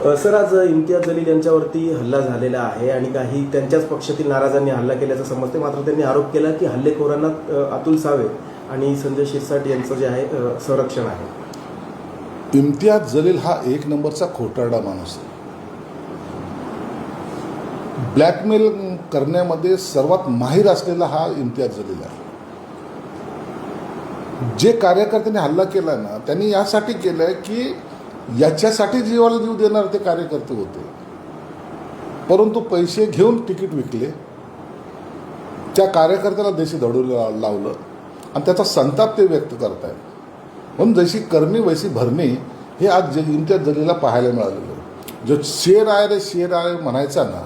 Sir, आज इम्तियाज जलील यांच्यावरती हल्ला झालेला आहे आणि काही त्यांच्याच पक्षातील नाराजांनी हल्ला केल्याचं समजते. मात्र त्यांनी आरोप केला की हल्लेखोरांना अतुल सावे आणि संजय शिरसाट यांचं जे आहे संरक्षण आहे. इम्तियाज जलील हा एक नंबरचा खोटारडा माणूस आहे. ब्लॅकमेल करण्यामध्ये सर्वात माहीर असलेला हा इम्तियाज जलील आहे. जे कार्यकर्त्यांनी हल्ला केला ना, त्यांनी यासाठी केलंय की याच्यासाठी जीवाला जीव देणार ते कार्यकर्ते होते, परंतु पैसे घेऊन तिकीट विकले, त्या कार्यकर्त्याला देशी धडू लावलं आणि त्याचा संताप ते व्यक्त करतायत. म्हणून जशी करणी वैसी भरणी हे आज इम्तियाज जलीलला पाहायला मिळालेलं. जो शेर आहे रे शेर आहे म्हणायचा ना,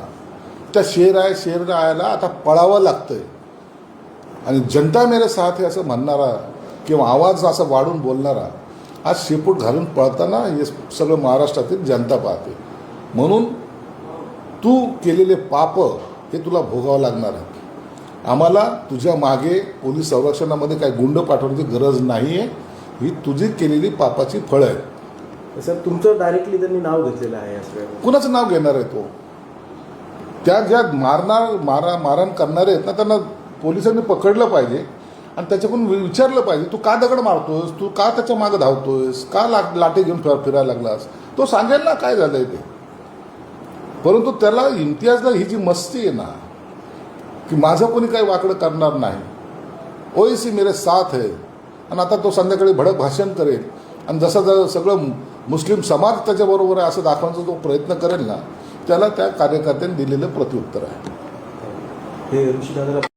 त्या शेर आयला आता पळावं लागतंय. आणि जनता मेरे साथ है असं म्हणणारा किंवा आवाज असं वाढून बोलणारा आज शेपूट घालून पळताना हे सगळं महाराष्ट्रातील जनता पाहते. म्हणून तू केलेले पाप हे तुला भोगावं लागणार आहे. आम्हाला तुझ्या मागे पोलीस संरक्षणामध्ये काही गुंड पाठवण्याची गरज नाही आहे. ही तुझी केलेली पापाची फळं आहे. सर, तुमचं डायरेक्टली त्यांनी नाव घेतलेलं आहे. कुणाचं नाव घेणार आहे तो? त्या ज्या मारहाण करणारे आहेत ना, त्यांना पोलिसांनी पकडलं पाहिजे आणि त्याच्याकडून विचारलं पाहिजे, तू का दगड मारतोयस, तू का त्याच्या मागं धावतोयस, का लाटे घेऊन फिरायला लागलास. तो सांगेल ना काय झालंय ते. परंतु त्याला इम्तियाजला ही जी मस्ती आहे ना की माझं कोणी काही वाकडं करणार नाही, ओएसी मेरे साथ है, आणि आता तो संध्याकाळी भडक भाषण करेल आणि जसं सगळं मुस्लिम समाज त्याच्याबरोबर आहे असं दाखवण्याचा तो प्रयत्न करेल ना, त्याला त्या कार्यकर्त्यांनी दिलेलं प्रत्युत्तर आहे. हे ऋषीदादाला